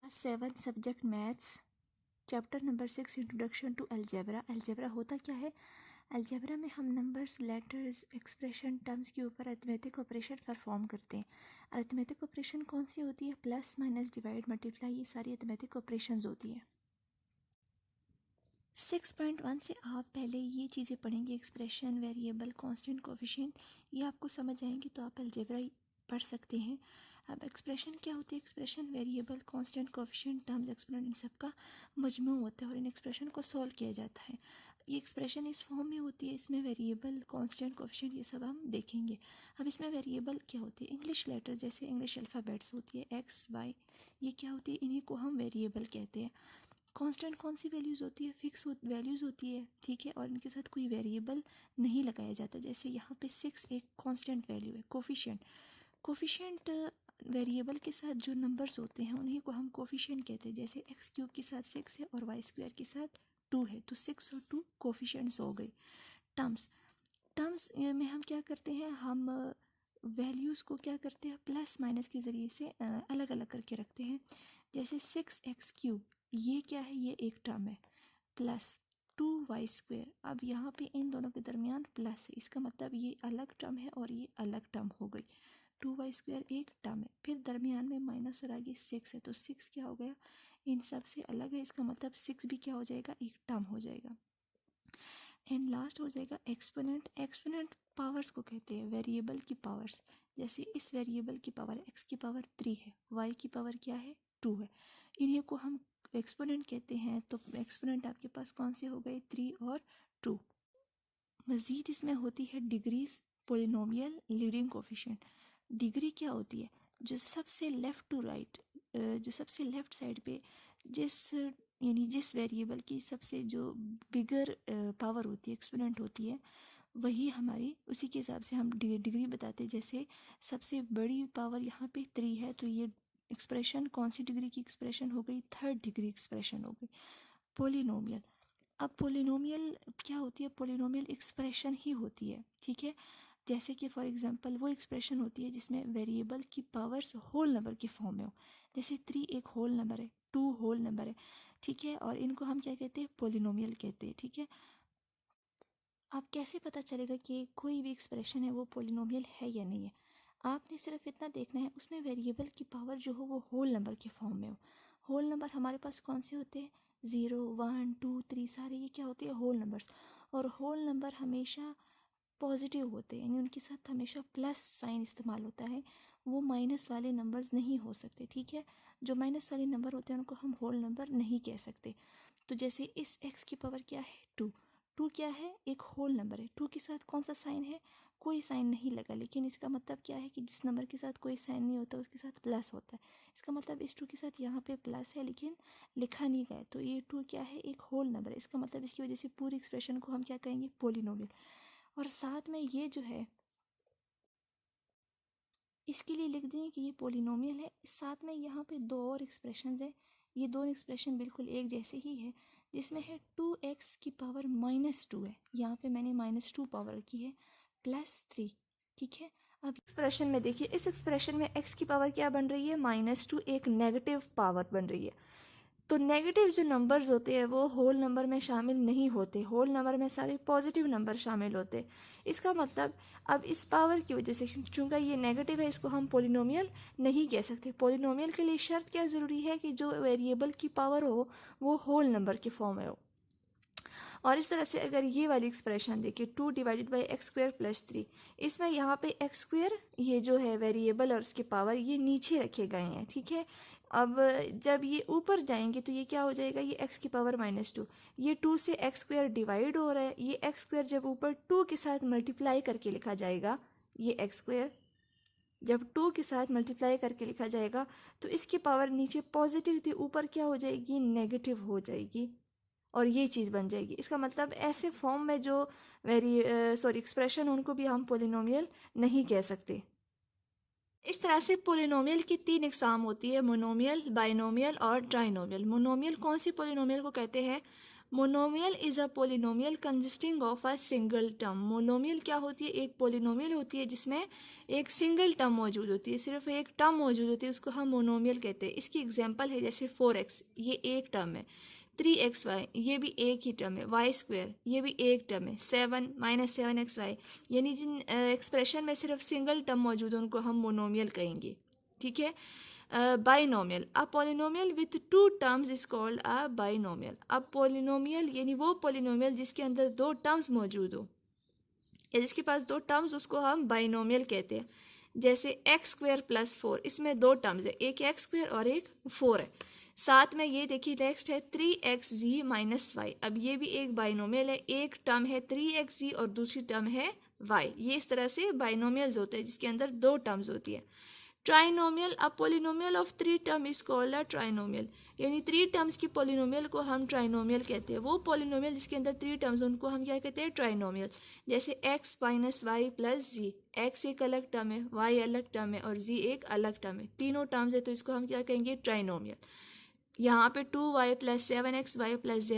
Class 7 subject maths chapter number 6 introduction to algebra. Algebra होता क्या है? अलजेब्रा में हम नंबर्स, लेटर्स, एक्सप्रेशन, टर्म्स के ऊपर अरिथमेटिक ऑपरेशन परफॉर्म करते हैं। अरिथमेटिक ऑपरेशन कौन सी होती है? प्लस, माइनस, डिवाइड, मल्टीप्लाई, ये सारी अरिथमेटिक ऑपरेशंस होती हैं। 6.1 से आप पहले ये चीज़ें पढ़ेंगे, एक्सप्रेशन, वेरिएबल, कांस्टेंट, कोफिशिएंट, ये आपको समझ आएंगे तो आप अलजेब्रा पढ़ सकते हैं। अब एक्सप्रेशन क्या होती है? Expression variable, constant, coefficient, terms, exponent, इन सब का मजमू होता है और इन एक्सप्रेशन को सॉल्व किया जाता है। ये एक्सप्रेशन इस फॉर्म में होती है, इसमें वेरिएबल, कांस्टेंट, कोफिशिएंट ये सब हम देखेंगे। अब इसमें वेरिएबल क्या होती है? इंग्लिश लेटर्स जैसे इंग्लिश अल्फ़ाबेट्स होती है, एक्स, वाई, ये क्या होती है? इन्हीं को हम वेरिएबल कहते हैं। कांस्टेंट कौन सी वैल्यूज़ होती है? फिक्स वैल्यूज़ होती है, ठीक है, और इनके साथ कोई वेरिएबल नहीं लगाया जाता। जैसे यहाँ पे 6 एक कांस्टेंट वैल्यू है। कोफिशिएंट, कोफिशिएंट वेरिएबल के साथ जो नंबर्स होते हैं उन्हीं को हम कोफिशिएंट कहते हैं। जैसे एक्स क्यूब के साथ 6 है और वाई स्क्वायर के साथ 2 है, तो 6 और 2 कोफिशिएंट्स हो गए। टर्म्स, टर्म्स में हम क्या करते हैं? हम वैल्यूज़ को क्या करते हैं? प्लस माइनस के ज़रिए से अलग अलग करके रखते हैं। जैसे 6x³ ये क्या है? ये एक टर्म है, प्लस 2y²। अब यहाँ पे इन दोनों के दरमियान प्लस है, इसका मतलब ये अलग टर्म है और ये अलग टर्म हो गई। 2y² एक टर्म है, फिर दरमियान में माइनस और आगे 6 है, तो 6 क्या हो गया? इन सब से अलग है, इसका मतलब 6 भी क्या हो जाएगा? एक टर्म हो जाएगा। एंड लास्ट हो जाएगा एक्सपोनेंट। एक्सपोनेंट पावर्स को कहते हैं, वेरिएबल की पावर्स। जैसे इस वेरिएबल की पावर x की पावर 3 है, y की पावर क्या है? 2 है, इन्हीं को हम एक्सपोनेंट कहते हैं। तो एक्सपोनेंट आपके पास कौन से हो गए? 3 और 2। मज़ीद इसमें होती है degrees, polynomial, leading coefficient. Degree क्या होती है? जो सबसे लेफ़्ट टू राइट, जो सबसे लेफ़्ट साइड पे जिस वेरिएबल की सबसे जो बिगर पावर होती है, एक्सपोनेंट होती है, वही हमारी, उसी के हिसाब से हम डिग्री बताते हैं। जैसे सबसे बड़ी पावर यहाँ पे 3 है, तो ये एक्सप्रेशन कौन सी डिग्री की एक्सप्रेशन हो गई? 3rd डिग्री एक्सप्रेशन हो गई। पोलिनोमियल, अब पोलिनोमियल क्या होती है? पोलिनोमियल एक्सप्रेशन ही होती है, ठीक है। जैसे कि फॉर एग्जांपल वो एक्सप्रेशन होती है जिसमें वेरिएबल की पावर्स होल नंबर के फॉर्म में हो। जैसे 3 एक होल नंबर है, 2 होल नंबर है, ठीक है, और इनको हम क्या कहते हैं? पोलिनोमियल कहते हैं, ठीक है। अब कैसे पता चलेगा कि कोई भी एक्सप्रेशन है वो पोलिनोमियल है या नहीं है? आपने सिर्फ इतना देखना है उसमें वेरिएबल की पावर जो हो वो होल नंबर के फॉर्म में हो। होल नंबर हमारे पास कौन से होते हैं? 0, 1, 2, 3 सारे ये क्या होते हैं? Whole numbers. और होल नंबर हमेशा पॉजिटिव होते हैं, यानी उनके साथ हमेशा प्लस साइन इस्तेमाल होता है, वो माइनस वाले नंबर्स नहीं हो सकते, ठीक है। जो माइनस वाले नंबर होते हैं उनको हम होल नंबर नहीं कह सकते। तो जैसे इस x की पावर क्या है? 2। 2 क्या है? एक होल नंबर है। 2 के साथ कौन सा साइन है? कोई साइन नहीं लगा, लेकिन इसका मतलब क्या है कि जिस नंबर के साथ कोई साइन नहीं होता उसके साथ प्लस होता है। इसका मतलब इस 2 के साथ यहाँ पे प्लस है लेकिन लिखा नहीं गया, तो ये 2 क्या है? एक होल नंबर है। इसका मतलब इसकी वजह से पूरी एक्सप्रेशन को हम क्या कहेंगे? पोलिनोमियल। और साथ में ये जो है इसके लिए लिख दें कि ये पोलिनोमियल है। साथ में यहाँ पे दो और एक्सप्रेशन है, ये दोनों एक्सप्रेशन बिल्कुल एक जैसे ही है, जिसमें है 2x की पावर -2 है, यहाँ पे मैंने -2 पावर रखी है, +3, ठीक है। अब एक्सप्रेशन में देखिए, इस एक्सप्रेशन में x की पावर क्या बन रही है? -2, एक नेगेटिव पावर बन रही है। तो नेगेटिव जो नंबर्स होते हैं वो होल नंबर में शामिल नहीं होते, होल नंबर में सारे पॉजिटिव नंबर शामिल होते। इसका मतलब अब इस पावर की वजह से, चूँकि ये नेगेटिव है, इसको हम पोलिनोमियल नहीं कह सकते। पोलिनोमियल के लिए शर्त क्या ज़रूरी है? कि जो वेरिएबल की पावर हो वो होल नंबर के फॉर्म में हो। और इस तरह से अगर ये वाली एक्सप्रेशन देखिए, 2 डिवाइडेड बाई x² + 3, इसमें यहाँ पे x² ये जो है वेरिएबल और उसके पावर ये नीचे रखे गए हैं, ठीक है। अब जब ये ऊपर जाएंगे तो ये क्या हो जाएगा? ये x की पावर -2, ये 2 से x² डिवाइड हो रहा है, ये x² जब ऊपर 2 के साथ मल्टीप्लाई करके लिखा जाएगा, ये x² जब 2 के साथ मल्टीप्लाई करके लिखा जाएगा तो इसकी पावर नीचे पॉजिटिव थी, ऊपर क्या हो जाएगी? नेगेटिव हो जाएगी, और ये चीज़ बन जाएगी। इसका मतलब ऐसे फॉर्म में जो एक्सप्रेशन उनको भी हम पोलिनोमियल नहीं कह सकते। इस तरह से पोलिनोमियल की 3 इकसाम होती है, मोनोमियल, बाइनोमियल और ट्राइनोमियल। मोनोमियल कौन सी पोलिनोमियल को कहते हैं? Monomial is a polynomial consisting of a single term. Monomial क्या होती है? एक पोलिनोमियल होती है जिसमें एक सिंगल टर्म मौजूद होती है, सिर्फ एक टर्म मौजूद होती है, उसको हम मोनोमियल कहते हैं। इसकी एग्जांपल है जैसे 4x, ये एक टर्म है। 3xy, ये भी एक ही टर्म है। वाई स्क्वायर, ये भी एक टर्म है। 7 माइनस 7xy, यानी जिन एक्सप्रेशन में सिर्फ सिंगल टर्म मौजूद है उनको हम मोनोमियल कहेंगे। ठीक है। Binomial, a polynomial with to terms is called a binomial. अब पोलिनोमियल यानी वो पोलिनोमियल जिसके अंदर दो टर्म्स मौजूद हो, या जिसके पास दो टर्म्स, उसको हम बाइनोमियल कहते हैं। जैसे एक्स स्क्वायर प्लस 4, इसमें दो टर्म्स है, एक एक्स स्क्वायर और एक 4 है। साथ में ये देखिए नेक्स्ट है 3xz माइनस वाई। अब ये भी एक बाइनोमियल है, एक टर्म है 3xz और दूसरी टर्म है y। ये इस तरह से बाइनोमियल्स होते हैं जिसके अंदर दो टर्म्स होती है। Trinomial, a polynomial of 3 term is called a trinomial, यानी 3 टर्म्स की पोलिनोमियल को हम ट्राइनोमियल कहते हैं। वो पोलिनोमियल जिसके अंदर 3 टर्म्स उनको हम क्या कहते हैं? ट्राइनोमियल। जैसे x माइनस वाई प्लस जी, x एक अलग टर्म है, y अलग टर्म है और z एक अलग टर्म है, तीनों टर्म्स है तो इसको हम क्या कहेंगे? ट्राइनोमियल। यहाँ पे 2y plus 7xy plus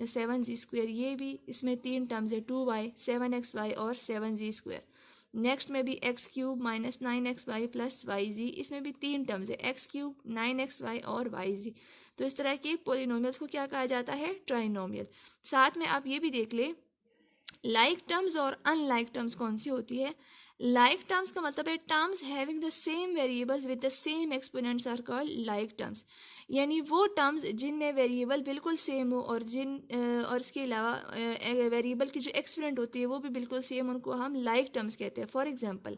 7z square, ये भी इसमें तीन टर्म्स है, 2y 7xy और 7z स्क्वेयर। नेक्स्ट में भी x cube minus 9xy plus y z, इसमें भी तीन टर्म्स है, एक्स क्यूब 9xy और वाई जी। तो इस तरह के पोलिनोमियल्स को क्या कहा जाता है? ट्राइनोमियल। साथ में आप ये भी देख ले, लाइक टर्म्स और अनलाइक टर्म्स कौन सी होती है? लाइक टर्म्स का मतलब है terms having the same variables with the same exponents are called like terms, यानी वो टर्म्स जिनमें वेरिएबल बिल्कुल सेम हो और और इसके अलावा वेरिएबल की जो एक्सपोनेंट होती है वो भी बिल्कुल सेम, उनको हम लाइक टर्म्स कहते हैं। फॉर एग्जांपल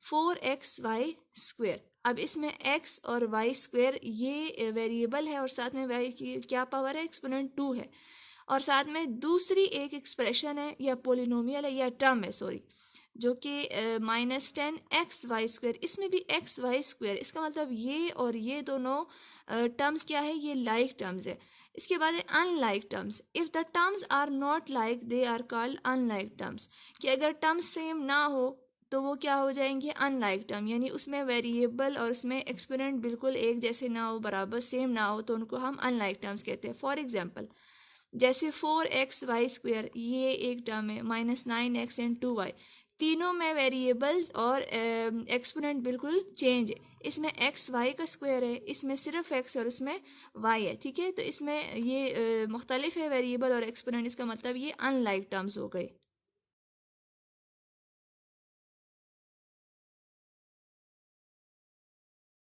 4xy स्क्वेयर, अब इसमें x और y स्क्वेयर ये वेरिएबल है और साथ में y की क्या पावर है? एक्सपोनेंट 2 है। और साथ में दूसरी एक एक्सप्रेशन है या पोलिनोमियल है या टर्म है, सॉरी, जो कि माइनस 10xy स्क्वेयर, इसमें भी xy स्क्वेयर। इसका मतलब ये और ये दोनों टर्म्स क्या है? ये लाइक टर्म्स है। इसके बाद है unlike terms. If the terms are not like they are called unlike terms, कि अगर टर्म्स सेम ना हो तो वो क्या हो जाएंगे? अनलाइक टर्म, यानी उसमें वेरिएबल और उसमें एक्सपोनेंट बिल्कुल एक जैसे ना हो, बराबर सेम ना हो, तो उनको हम अनलाइक टर्म्स कहते हैं। फॉर एग्जाम्पल जैसे 4xy स्क्वेयर, ये एक टर्म है, माइनस 9x एंड 2y, तीनों में वेरिएबल्स और एक्सपोनेंट बिल्कुल चेंज है। इसमें x y का स्क्वायर है, इसमें सिर्फ x और इसमें y है। ठीक है, तो इसमें ये मुख्तलिफ है वेरिएबल और एक्सपोनेंट, इसका मतलब ये अनलाइक टर्म्स हो गए।